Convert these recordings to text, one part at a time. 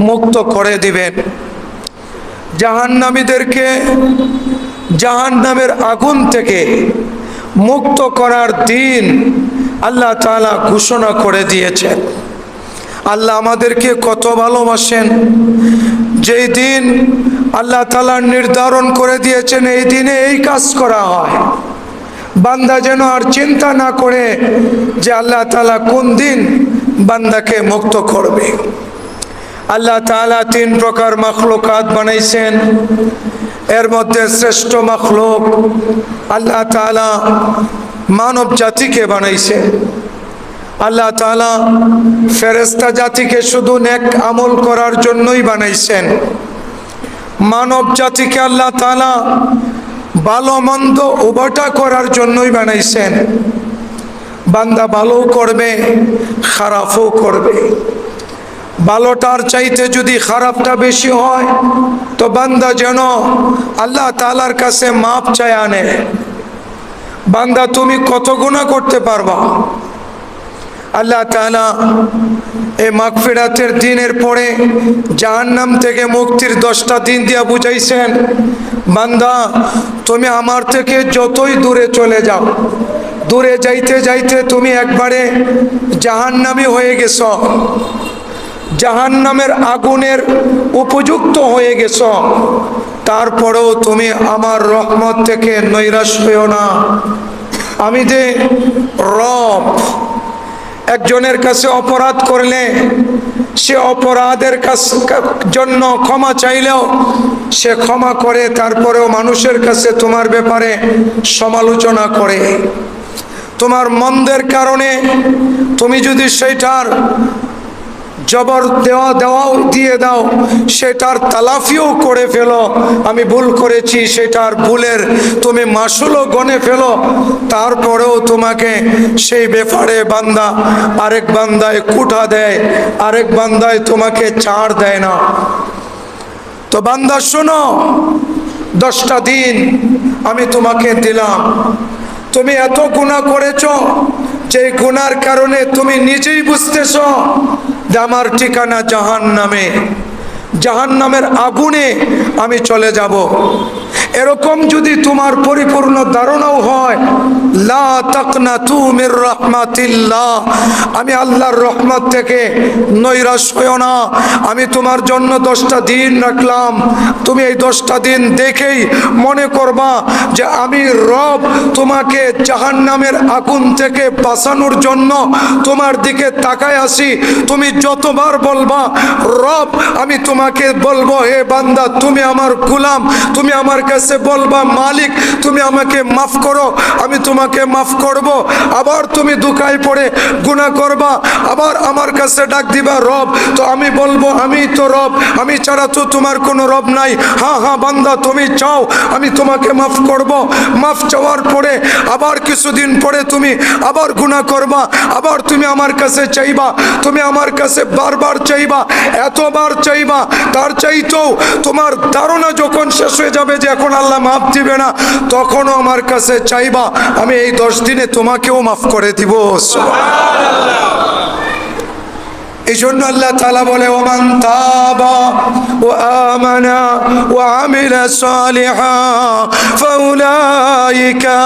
মুক্ত করে দিবেন। জাহান্নামীদেরকে জাহান্নামের আগুন থেকে মুক্ত করার দিন আল্লাহ তাআলা ঘোষণা করে দিয়েছেন। আল্লাহ আমাদেরকে কত ভালোবাসেন, যেই দিন আল্লাহ তাআলা নির্ধারণ করে দিয়েছেন এই দিনে এই কাজ করা হয়। বান্দা যেন আর চিন্তা না করে যে আল্লাহ তাআলা কোন দিন বান্দাকে মুক্ত করবে। আল্লাহ তাআলা 3 প্রকার মাখলুকাত বানাইছেন। এর মধ্যে শ্রেষ্ঠ মাখলুক আল্লাহ তাআলা মানব জাতিকে বানাইছেন। আল্লাহ তাআলা ফেরেশতা জাতিকে শুধু নেক আমল করার জন্যই বানাইছেন। মানব জাতিকে আল্লাহ তাআলা ভালো মন্দ উভয়টা করার জন্যই বানাইছেন। বান্দা ভালো করবে, খারাপও করবে। ভালোটার চাইতে যদি খারাপটা বেশি হয় তো বান্দা যেন আল্লাহ তাআলার কাছে মাপ চায় আনে। বান্দা তুমি কত গুনাহ করতে পারবা? আল্লাহ তাআলা এই মাগফিরাতের দিনের পরে জাহান্নাম থেকে মুক্তির 10টা দিন দিয়া বুঝাইছেন, বান্দা তুমি আমার থেকে যতই দূরে চলে যাও, দূরে যাইতে যাইতে তুমি একবারে জাহান্নামী হয়ে গেছো, জাহান্নামের আগুনের উপযুক্ত হয়ে গেছো, তারপরেও তুমি আমার রহমত থেকে নৈরাশ হইও না। আমি যে রব, একজনের কাছে অপরাধ করলে সে অপরাধের জন্য ক্ষমা চাইলেও সে ক্ষমা করে, তারপরেও মানুষের কাছে তোমার ব্যাপারে সমালোচনা করে। তোমার মন্দের কারণে তুমি যদি সেইটার জবর দেওয়াও দিয়ে দাও, সেটার তালাফিও করে ফেলো, আমি ভুল করেছি, সেটার ভুলের তুমি মাসুলও গনে ফেলো, তারপরেও তোমাকে সেই ব্যাপারে বান্দা আরেক বান্দায় কুঠা দেয়, আরেক বান্দায় তোমাকে ছাড় দেয় না। তো বান্দা শোনো, 10টা দিন আমি তোমাকে দিলাম। তুমি এত গুনাহ করেছো, যে গুনার কারণে তুমি নিজেই বুঝতেছো যে আমার ঠিকানা জাহান্নামে, জাহান্নামের আগুনে আমি চলে যাব। এরকম যদি তোমার পরিপূর্ণ ধারণাও হয়, লা তাকনাতু মির রাহমাতিল্লাহ, আমি আল্লাহর রহমত থেকে নৈরাশ হইও না। আমি তোমার জন্য 10টা দিন রাখলাম, তুমি এই 10টা দিন দেখেই মনে করবা যে আমি রব তোমাকে জাহান্নামের আগুন থেকে বাঁচানোর জন্য তোমার দিকে তাকায় আসি। তুমি যতবার বলবা রব, আমি তোমাকে বলবো হে বান্দা তুমি আমার গোলাম, তুমি আমার কাছে বলবা মালিক তুমি আমাকে মাফ করো, আমি তোমাকে মাফ করব। আবার তুমি দুঃখায় পড়ে গুনাহ করবা, আবার আমার কাছে ডাক দিবা রব, তো আমি বলবো আমি তো রব, আমি ছাড়া তো তোমার কোনো রব নাই। হ্যাঁ হ্যাঁ বান্দা তুমি চাও আমি তোমাকে মাফ করব। মাফ চাওয়ার পরে আবার কিছুদিন পরে তুমি আবার গুনাহ করবা, আবার তুমি আমার কাছে চাইবা, তুমি আমার কাছে বারবার চাইবা, এতবার চাইবা, তার চাইতেও তোমার ধারণা যখন শেষ হয়ে যাবে যে এখন আল্লাহ মাফ দিবে না, তখনও আমার কাছে চাইবা, আমি এই 10 দিনে তোমাকেও মাফ করে দিব। এই জন্য আল্লাহ তাআলা বলে ওমান তাবা ওয়া আমানা ওয়া আমিলা সালিহা ফাউলাইকা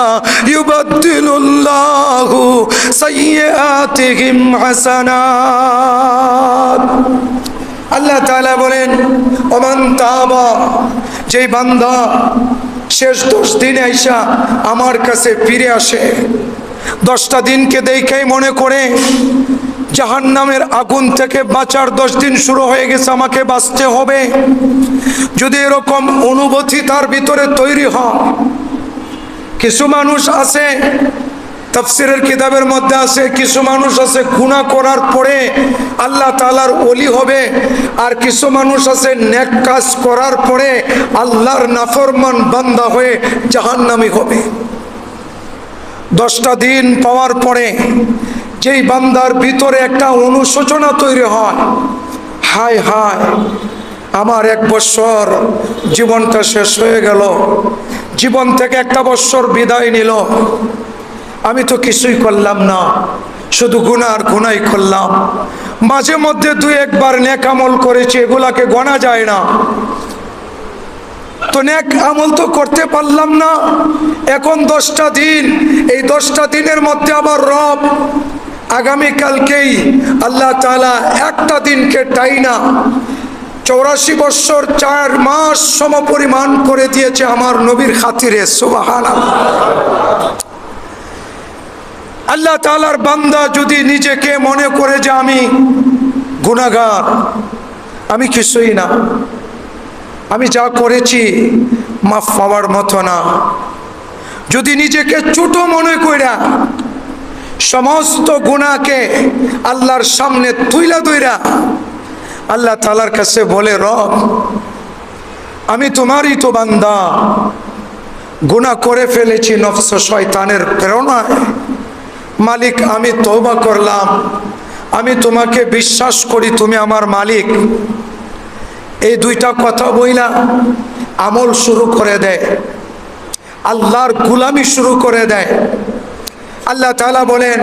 ইউবাদদিলুল্লাহু সাইয়্যাতিহিম হাসানাত। আল্লাহ তাআলা বলেন ওমান তাবা, যেই বান্দা শেষ 10 দিনে আইসা আমার কাছে ফিরে আসে, 10টা দিনকে দেখেই মনে করে জাহান্নামের আগুন থেকে বাঁচার 10 দিন শুরু হয়ে গেছে, আমাকে বাঁচতে হবে। যদি এরকম অনুভূতি তার ভিতরে তৈরি হয়, কিছু মানুষ আছে তাফসীরের কিতাবের মধ্যে আছে, কিছু মানুষ আছে গুনাহ করার পরে আল্লাহ তাআলার ওলি হবে, আর কিছু মানুষ আছে নেক কাজ করার পরে আল্লাহর নাফরমান বান্দা হয়ে জাহান্নামী হবে। 10টা দিন পাওয়ার পরে যেই বান্দার ভিতরে একটা অনুশোচনা তৈরি হয়, হায় হায় আমার 1 বছর জীবনটা শেষ হয়ে গেল, জীবন থেকে 1 বছর বিদায় নিল, আমি তো কিছুই করলাম না, শুধু গুনাহ আর গুনাই করলাম। মাঝে মধ্যে দুই একবার নেক আমল করেছি, এগুলাকে গোনা যায় না। তো নেক আমল তো করতে পারলাম না। এখন 10টা দিন, এই 10টা দিনের মধ্যে আবার রব আগামীকালকেই আল্লাহ তাআলা একটা দিনকে টাইনা 84 বছর 4 মাস সমপরিমাণ করে দিয়েছে আমার নবীর খাতিরে। সুবহানাল্লাহ। আল্লাহ তাআলার বান্দা যদি নিজেকে মনে করে যে আমি গুনাহগার, আমি কিছুই না, আমি যা করেছি মাফ পাওয়ার মতো না, যদি নিজেকে ছোট মনে কইরা সমস্ত গুনাহকে আল্লাহর সামনে তুইলা দইরা আল্লাহ তাআলার কাছে বলে, রব আমি তোমারই তো বান্দা, গুনাহ করে ফেলেছি নফস শয়তানের প্রেরণায়, মালিক আমি তওবা করলাম, আমি তোমাকে বিশ্বাস করি তুমি আমার মালিক, এই দুইটা কথা বইলা আমল শুরু করে দেয়, আল্লাহর গোলামি শুরু করে দেয়। আল্লাহ তাআলা বলেন,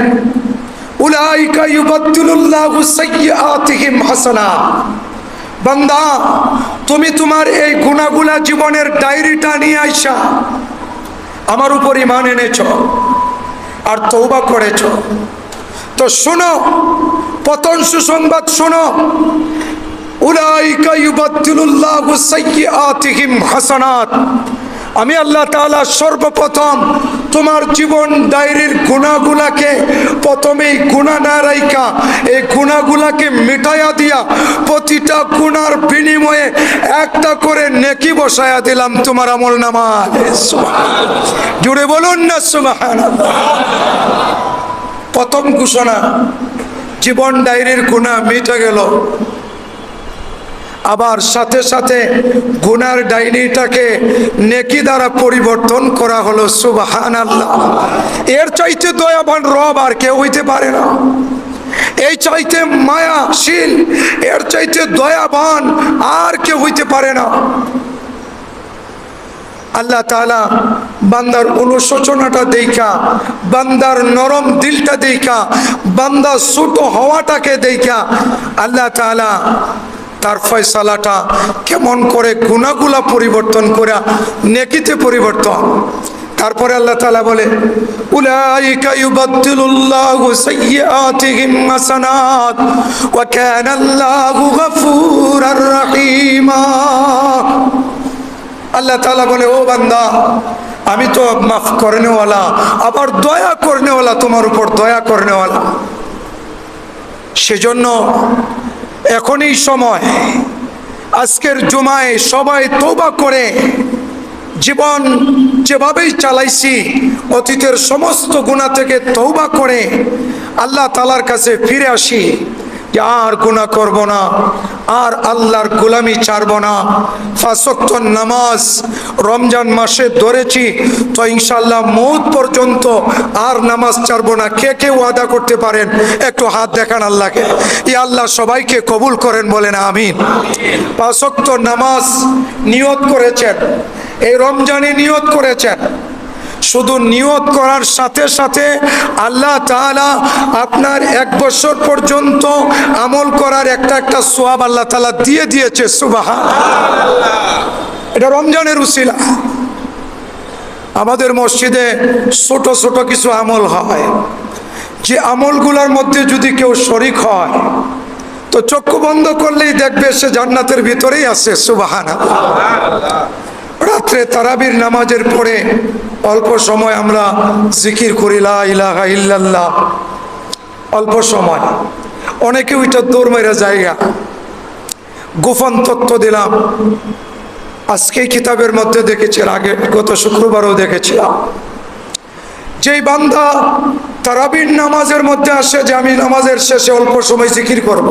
উলাইকা ইউবাদদিলুল্লাহু সাইয়্যাতিহিম হাসানাত। বান্দা তুমি তোমার এই গুনাহগুলা জীবনের ডায়েরিটা নিয়ে আইসা আমার উপর ঈমান এনেছো আর তওবা করেছো, তো শোনো প্রথম সুসংবাদ শোনো, উলাইকা ইউবাদদিলুল্লাহু সাইয়্যাতিহিম হাসানাত। আমি আল্লাহ তাআলা সর্বপ্রথম তোমার জীবন ডায়েরির গুনাহগুলাকে প্রথমেই গুনাহ না রাইখা এই গুনাহগুলাকে মিটাইয়া দিয়া প্রতিটা গুনার বিনিময়ে একটা করে নেকি বসায়া দিলাম তোমার আমলনামায়। সুবহানাল্লাহ, জুড়ে বলুন না সুবহানাল্লাহ। প্রথম ঘোষণা, জীবন ডায়েরির গুনাহ মিটে গেল, আবার সাথে সাথে গুনার ডায়েরিটাকে নেকি দ্বারা পরিবর্তন করা হলো। সুবহানাল্লাহ। এর চাইতে দয়াবান রব আর কেউ হইতে পারে না, এই চাইতে মায়াশীল, এর চাইতে দয়াবান আর কেউ হইতে পারে না। আল্লাহ তাআলা বান্দার অনুশোচনাটা দেখা, বান্দার নরম দিলটা দেখা, বান্দার ছোট হওয়াটাকে দেখা আল্লাহ তাআলা তার ফয়সালাটা কেমন করে গুনাহগুলা পরিবর্তন করে নেকিতে পরিবর্তন। তারপরে আল্লাহ তাআলা বলে, উলাইকা ইউবাদদিলুল্লাহু সাইয়্যাতিহিম হাসানাত ওয়া কানাল্লাহু গফুরার রহিমা। আল্লাহ তাআলা বলে, ও বান্দা আমি তো মাফ করনেওয়ালা, আবার দয়া করনেওয়ালা, তোমার উপর দয়া করনেওয়ালা। সেজন্য এখনই সময়, আজকের জুমায় সবাই তওবা করে জীবন যেভাবেই চালাইছি অতীতের সমস্ত গুনাহ থেকে তওবা করে আল্লাহ তাআলার কাছে ফিরে আসি, আর গুনাহ করব না, আর আল্লাহর গোলামি ছাড়ব না। 5 ওয়াক্ত নামাজ রমজান মাসে ধরেছি, তো ইনশাআল্লাহ মওত পর্যন্ত আর নামাজ ছাড়ব না। কে কে ওয়াদা করতে পারেন একটু হাত দেখান আল্লাহকে। ইয়া আল্লাহ সবাইকে কবুল করেন, বলেন আমিন। 5 ওয়াক্ত নামাজ নিয়ত করেছেন, এই রমজানে নিয়ত করেছেন, শুধু নিয়ত করার সাথে সাথে আল্লাহ তাআলা আপনার 1 বছর পর্যন্ত আমল করার একটা সওয়াব আল্লাহ তাআলা দিয়ে দিয়েছে। সুবহানাল্লাহ। এটা রমজানের উসিলা। আমাদের মসজিদে ছোট ছোট কিছু আমল হয়, যে আমলগুলোর মধ্যে যদি কেউ শরীক হয় তো চক্ষু বন্ধ করলেই দেখবে সে জান্নাতের ভিতরেই আছে। সুবহানাল্লাহ। রাত্রে তারাবির নামাজের পরে অল্প সময় আমরা জিকির করি, লা ইলাহা ইল্লাল্লাহ, অল্প সময়। অনেকে ওইটা দৌড় মেরা জায়গা। গোপন তথ্য দিলাম, আজকেই কিতাবের মধ্যে দেখেছি, আগে গত শুক্রবারও দেখেছিলাম, যেই বান্দা তারাবির নামাজের মধ্যে আসে যে আমি নামাজের শেষে অল্প সময় জিকির করব,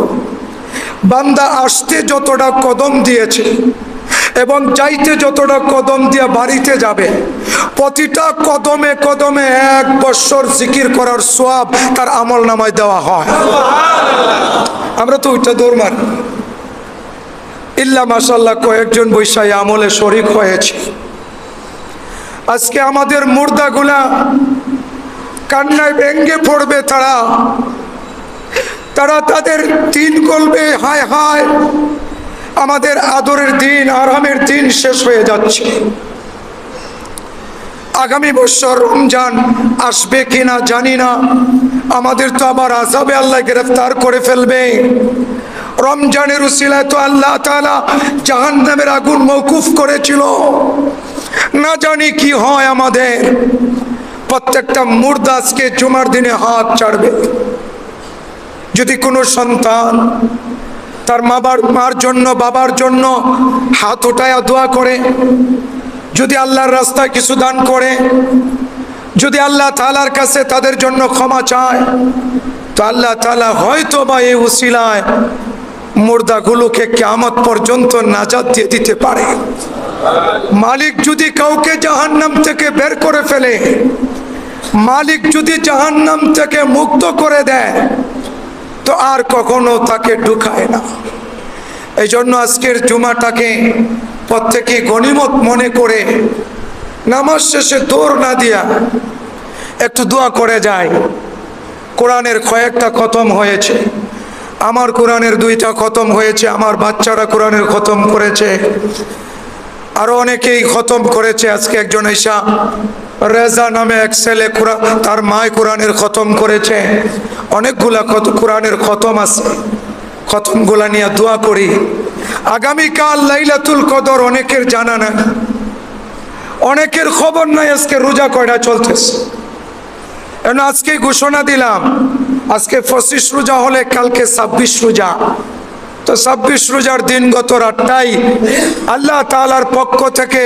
বান্দা আসতে যতটা কদম দিয়েছে এবং যাইতে যতটা কদম দিয়ে বাড়িতে যাবে, প্রতিটা কদমে কদমে 1 বছর জিকির করার সওয়াব তার আমল নামায় দেওয়া হয়। আমরা তো ওইটা দৌড় মারি। ইল্লা মাশাআল্লাহ কয়েকজন বৈশাই আমলে শরীক হয়েছে। আজকে আমাদের মুর্দাগুলা কান্নায় ভেঙ্গে পড়বে, তারা তারা তাদের দিন বলবে, হায় হায়, আমাদের আদরের দিন, আরামের দিন শেষ হয়ে যাচ্ছে। আগামী বছর রমজান আসবে কিনা জানি না, আমাদের তো আবার আযাবে আল্লাহ গ্রেফতার করে ফেলবে। রমজানের উসিলায় তো আল্লাহ তাআলা জাহান্নামের আগুন মওকুফ করেছিল। না জানি কি হয় আমাদের। প্রত্যেকটা মুর্দা আজকে জুমার দিনে হাত ছাড়বে। যদি কোনো সন্তান তার মার জন্য, বাবার জন্য হাত উঠায়া দোয়া করে, যদি আল্লাহর রাস্তায় কিছু দান করে, যদি আল্লাহ তাআলার কাছে তাদের জন্য ক্ষমা চায়, তো আল্লাহ তাআলা হয়তো বা এই উসিলায় মুর্দাগুলোকে কিয়ামত পর্যন্ত নাজাত দিয়ে দিতে পারে। মালিক যদি কাউকে জাহান্নাম থেকে বের করে ফেলে, মালিক যদি জাহান্নাম থেকে মুক্ত করে দেয়, তো আর কখনো তাকে ঢুকায় না। এই জন্য আজকের জুমাটাকে প্রত্যেকে গনিমত মনে করে নামাজ শেষে দৌড় না দিয়া একটু দোয়া করে যায়। কোরআনের কয়েকটা খতম হয়েছে, আমার কোরআনের 2টা খতম হয়েছে, আমার বাচ্চারা কোরআনের খতম করেছে, আরো অনেকেই খতম করেছে। আজকে একজন ঈশা রেজা নামে এক ছেলে তার মায় কোরআনের খতম করেছে। অনেকগুলা কোরআনের খতম আছে, খতমগুলা নিয়ে দোয়া করি। আগামীকাল লাইলাতুল কদর অনেকের জানা না, অনেকের খবর নাই আজকে রোজা কয়টা চলতেছে। আজকে ঘোষণা দিলাম, আজকে 25 রোজা হলে কালকে 26 রোজা। তো 26 রোজার দিনগত রাতটাই আল্লাহ তাআলার পক্ষ থেকে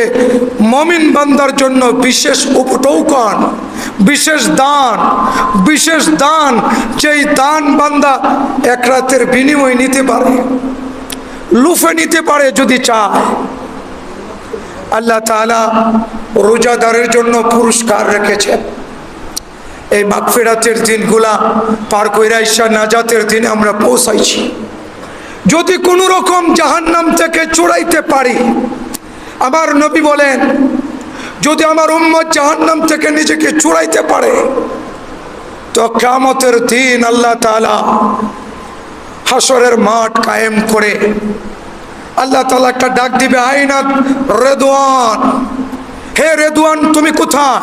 মুমিন বান্দার জন্য বিশেষ উপটৌকন, বিশেষ দান, যেই দান বান্দা এক রাতের বিনিময় নিতে পারে, লুফে নিতে পারে যদি চায়। আল্লাহ তাআলা রোজাদারের জন্য পুরস্কার রেখেছেন। এই মাগফিরাতের দিনগুলা পার কইরা ঈশা নাজাতের দিনে আমরা পৌঁছাইছি। যদি কোনো রকম জাহান্নাম থেকে চুরাইতে পারি, আমার নবী বলেন, যদি আমার উম্মত জাহান্নাম থেকে নিজেকে চুরাইতে পারে, তো কিয়ামতের দিন আল্লাহ তাআলা হাসরের মাঠ কায়েম করে আল্লাহ তাআলা একটা ডাক দিবে, আইনা রেদওয়ান, হে রেদওয়ান তুমি কোথায়?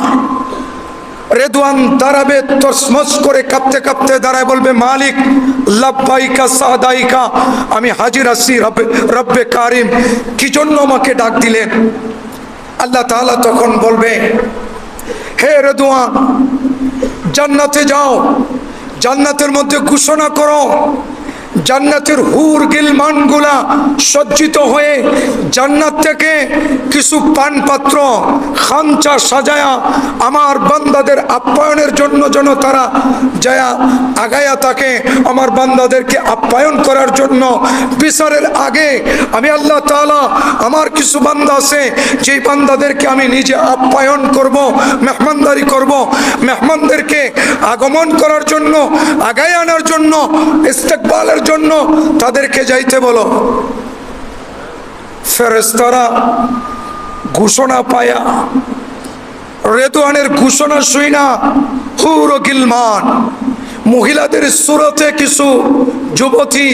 রেদওয়ান দাঁড়াবে, তসমস করে কাঁপতে কাঁপতে দাঁড়ায়, বলবে, মালিক লাব্বাইকা সাদাইকা, আমি হাজির আছি রব্বে কারিম, কি জন্য আমাকে ডাক দিলেন? আল্লাহ তাআলা তখন বলবে, হে রেদওয়ান, জান্নাতে যাও, জান্নাতের মধ্যে ঘোষণা করো, জান্নাতের হুর গিলমানগুলা সজ্জিত হয়ে জান্নাত থেকে কিছু পানপাত্র খাঞ্চা সাজায়া আমার বান্দাদের আপ্যায়নের জন্য যেন তারা যায়া আগায়া থাকে, আমার বান্দাদেরকে আপ্যায়ন করার জন্য। বিচারের আগে আমি আল্লাহ তাআলা আমার কিছু বান্দা আছে, যেই বান্দাদেরকে আমি নিজে আপ্যায়ন করব, মেহমানদারি করব, মেহমানদেরকে আগমন করার জন্য, আগায় আনার জন্য, ইস্তেকবালের জন্য তাদেরকে যাইতে বলো। ফেরেশতারা ঘোষণা পায়া, রেদওয়ানের ঘোষণা শুই না, হুর ও গিলমান, মহিলাদের সুরতে কিছু যুবতী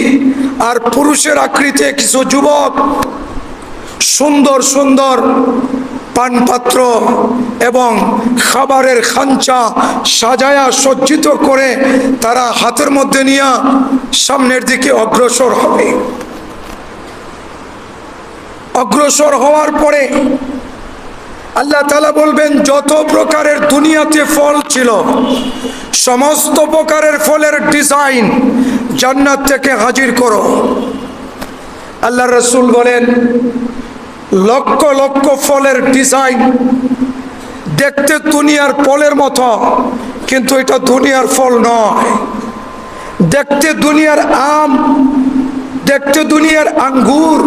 আর পুরুষের আকৃতিতে কিছু যুবক, সুন্দর সুন্দর পানপাত্র এবং খাবারের খাঞ্চা সাজায়া সজ্জিত করে তারা হাতের মধ্যে নিয়ে সামনের দিকে অগ্রসর হবে। অগ্রসর হওয়ার পরে আল্লাহ তাআলা বলবেন, যত প্রকারের দুনিয়াতে ফল ছিল সমস্ত প্রকারের ফলের ডিজাইন জান্নাত থেকে হাজির করো। আল্লাহ রাসূল বলেন, লক্ষ লক্ষ ফলের ডিজাইন, দেখতে দুনিয়ার ফলের মতো, কিন্তু এটা দুনিয়ার ফল নয়। দেখতে দুনিয়ার আম, দেখতে দুনিয়ার আঙ্গুর,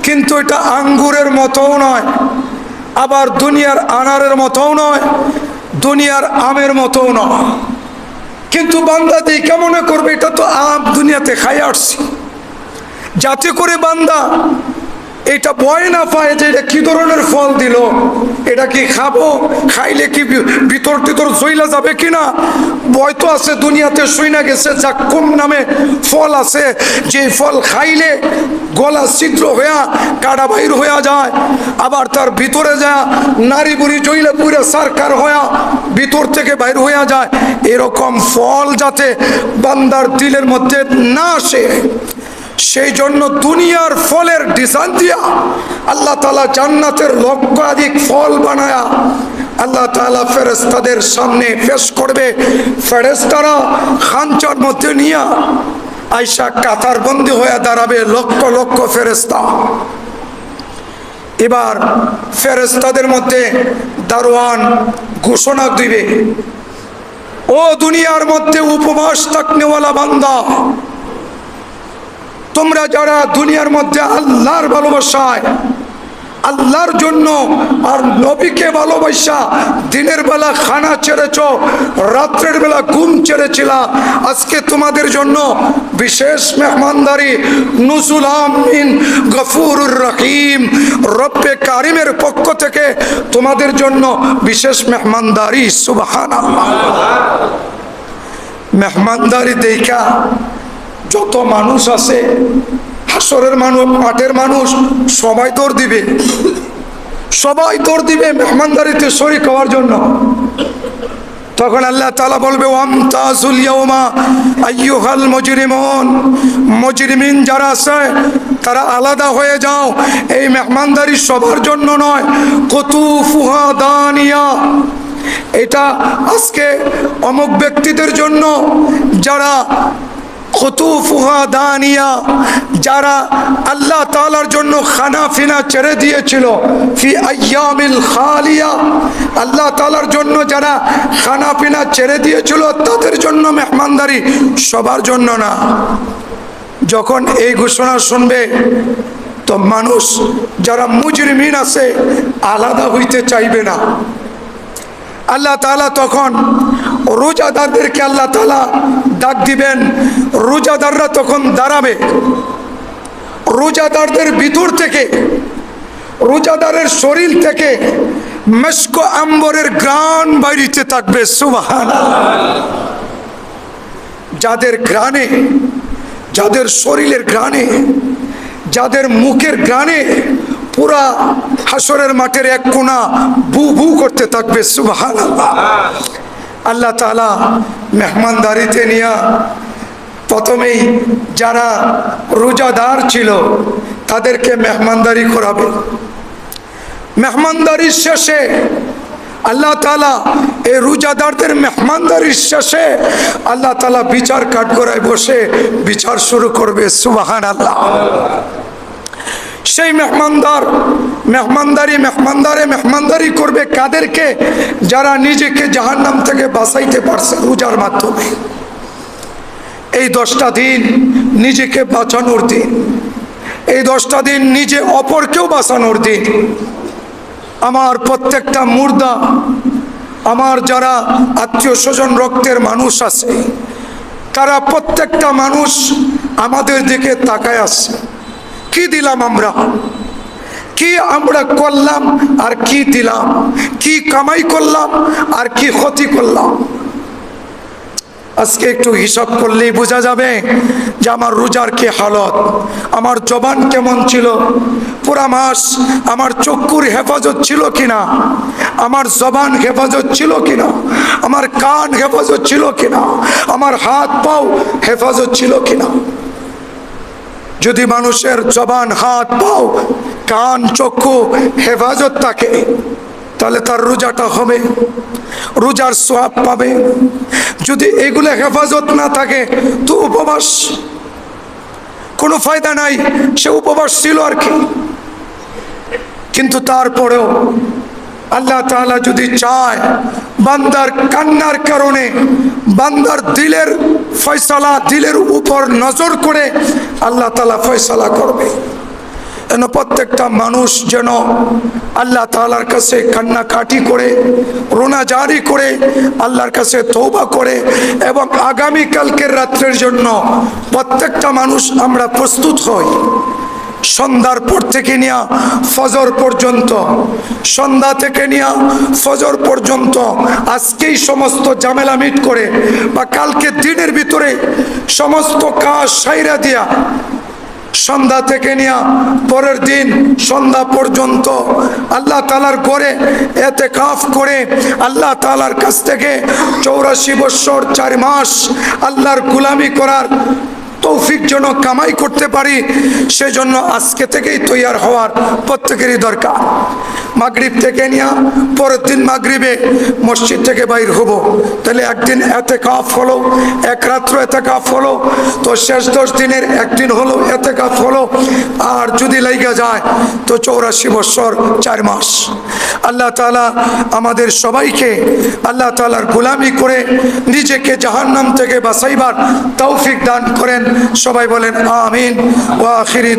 কিন্তু এটা আঙ্গুরের মতোও নয়, আবার দুনিয়ার আনারের মতোও নয়, দুনিয়ার আমের মতোও নয়। কিন্তু বান্দা দেখে মনে করবে এটা তো আম, দুনিয়াতে খাই আসছি, যাতে করে বান্দা এটা ভয় না পায় যে এটা কি ধরনের ফল দিল, এটা কি খাবো, খাইলে কি ভিতর টিতর জইলা যাবে কিনা। ভয় তো আছে, দুনিয়াতে শুই না গেছে জাক্কুম নামে ফল আছে, যে ফল খাইলে গলা ছিদ্র হইয়া কাটা বাইর হইয়া যায়, আবার তার ভিতরে যা নারী বুড়ি জইলা পুরে সরকার হইয়া ভিতর থেকে বাইর হইয়া যায়। এরকম ফল যাতে বান্দার দিলের মধ্যে না আসে, সেই জন্য দুনিয়ার ফলের ডিজাইন দিয়া আল্লাহ তাআলা জান্নাতের লক্ষাধিক ফল বানায়া আল্লাহ তাআলা ফেরেশতাদের সামনে পেশ করবে। ফেরেশতারা খানচার মধ্যে নিয়া আয়সা কাতার বন্দী হয়ে দাঁড়াবে লক্ষ লক্ষ ফেরেশতা। এবার ফেরেশতাদের মধ্যে দারোয়ান ঘোষণা দিবে, ও দুনিয়ার মধ্যে উপবাস থাকনেওয়ালা বান্দা, তোমরা যারা দুনিয়ার মধ্যে আল্লাহর ভালোবাসায়, আল্লাহর জন্য আর নবীকে ভালোবাসা দিনের বেলা খানা ছেড়েছ, রাত্রের বেলা ঘুম ছেড়েছিলা, আজকে তোমাদের জন্য বিশেষ মেহমানদারি নুজুলাম মিন গফুরুর রহিম, রব্বে কারিমের পক্ষ থেকে তোমাদের জন্য বিশেষ মেহমানদারি। সুবহানাল্লাহ। মেহমানদারি দেখা যত মানুষ আছে, হাসরের মানুষ, মাঠের মানুষ, সবাই দৌড় দিবে, সবাই দৌড় দিবে মেহমানদারিতে শরীক হওয়ার জন্য। তখন আল্লাহ তাআলা বলবে, ওয়ামতাজুল ইয়াউমা আইয়ুহাল মুজরিমুন, মুজরিমিন যারা আছে তারা আলাদা হয়ে যাও, এই মেহমানদারি সবার জন্য নয়। কুতুফুহা দানিয়া, এটা আজকে অমুক ব্যক্তিদের জন্য যারা খুতুফুহা দানিয়া, যারা আল্লাহ তাআলার জন্য খানা ফিনা ছেড়ে দিয়েছিল, ফি আইয়ামিল খালিয়া, আল্লাহ তাআলার জন্য যারা খানা পিনা ছেড়ে দিয়েছিল তাদের জন্য মেহমানদারি, সবার জন্য না। যখন এই ঘোষণা শুনবে তো মানুষ যারা মুজরিমিন আছে আলাদা হইতে চাইবে না। আল্লাহ তাআলা তখন রোজাদারদেরকে আল্লাহ তাআলা ডাক দিবেন, রোজাদাররা তখন দাঁড়াবে, রোজাদারদের ভিতর থেকে, রোজাদারের শরীর থেকে মেশক আম্বরের ঘ্রাণ বাইরিতে থাকবে। সুবহানাল্লাহ। যাদের ঘ্রাণে, যাদের শরীরের ঘ্রাণে, যাদের মুখের ঘ্রাণে পুরা হাসরের মাঠের এক কোণা বু বু করতে থাকবে। সুবহানাল্লাহ। আল্লাহ তাআলা মেহমানদারিতে নিয়া প্রথমেই যারা রোজাদার ছিল তাদেরকে মেহমানদারি করাবে। মেহমানদারির শেষে আল্লাহ তাআলা এই রোজাদারদের মেহমানদারির শেষে আল্লাহ তাআলা বিচার কাঠগড়ায় বসে বিচার শুরু করবে। সুবহানাল্লাহ। সেই মেহমানদারি করবে কাদেরকে? যারা নিজেকে জাহান্নাম থেকে বাঁচাইতে পারছে রোজার মাধ্যমে। এই 10টা দিন নিজেকে বাঁচানোর দিন, এই 10টা দিন নিজে অপরকেও বাঁচানোর দিন। আমার প্রত্যেকটা মুর্দা, আমার যারা আত্মীয় স্বজন রক্তের মানুষ আছে, তারা প্রত্যেকটা মানুষ আমাদের দিকে তাকায় আসছে। কি দিলাম আমরা, কি আমরা করলাম আর কি দিলাম, কি কামাই করলাম আর কি ক্ষতি করলাম। আজকে একটু হিসাব করলেই বোঝা যাবে যে আমার রোজার কি হালত, আমার জবান কেমন ছিল, পুরা মাস আমার চক্ষুর হেফাজত ছিল কিনা, আমার জবান হেফাজত ছিল কিনা, আমার কান হেফাজত ছিল কিনা, আমার হাত পাও হেফাজত ছিল কিনা। যদি মানুষের জবান, হাত পাও, কান, চক্ষু হেফাজত থাকে তাহলে তার রোজাটা হবে, রোজার সওয়াব পাবে। যদি এগুলো হেফাজত না থাকে তো উপবাস, কোনো ফায়দা নাই, সে উপবাস ছিল আর কি। কিন্তু তারপরেও আল্লাহ তাআলা যদি চায়, বান্দার কান্নার কারণে, বান্দার দিলের ফয়সালা, দিলের উপর নজর করে আল্লাহ তাআলা ফয়সালা করবে। যেন প্রত্যেকটা মানুষ যেন আল্লাহ তাআলার কাছে কান্নাকাটি করে, রোনাজারি করে, আল্লাহর কাছে তওবা করে, এবং আগামীকালকের রাত্রের জন্য প্রত্যেকটা মানুষ আমরা প্রস্তুত হই। সন্ধ্যার পর থেকে নিয়ে ফজর পর্যন্ত, সন্ধ্যা থেকে নিয়ে ফজর পর্যন্ত আজকেই সমস্ত ঝামেলা মিট করে বা কালকে দিনের ভিতরে সমস্ত কাজ সাইরা দিয়া সন্ধ্যা থেকে নিয়ে পরের দিন সন্ধ্যা পর্যন্ত আল্লাহ তাআলার ঘরে এতেকাফ করে আল্লাহ তাআলার কাছ থেকে 84 বছর 4 মাস আল্লাহর গোলামি করার তৌফিক যেন কামাই করতে পারি, সেজন্য আজকে থেকেই তৈয়ার হওয়ার প্রত্যেকেরই দরকার। মাগরিব থেকে নিয়ে পরের দিন মাগরিবে মসজিদ থেকে বাইর হব, তাহলে একদিন এতেকাফ হলো, এক রাত্র এতেকাফ হলো, তো শেষ 10 দিনের একদিন হলো এতেকাফ হলো, আর যদি লাইগা যায় তো 84 বছর 4 মাস। আল্লাহ তাআলা আমাদের সবাইকে আল্লাহ তাআলার গোলামি করে নিজেকে জাহান্নাম থেকে বাঁচাইবার তৌফিক দান করেন। সবাই বলেন আমিন। ওয়া আখিরি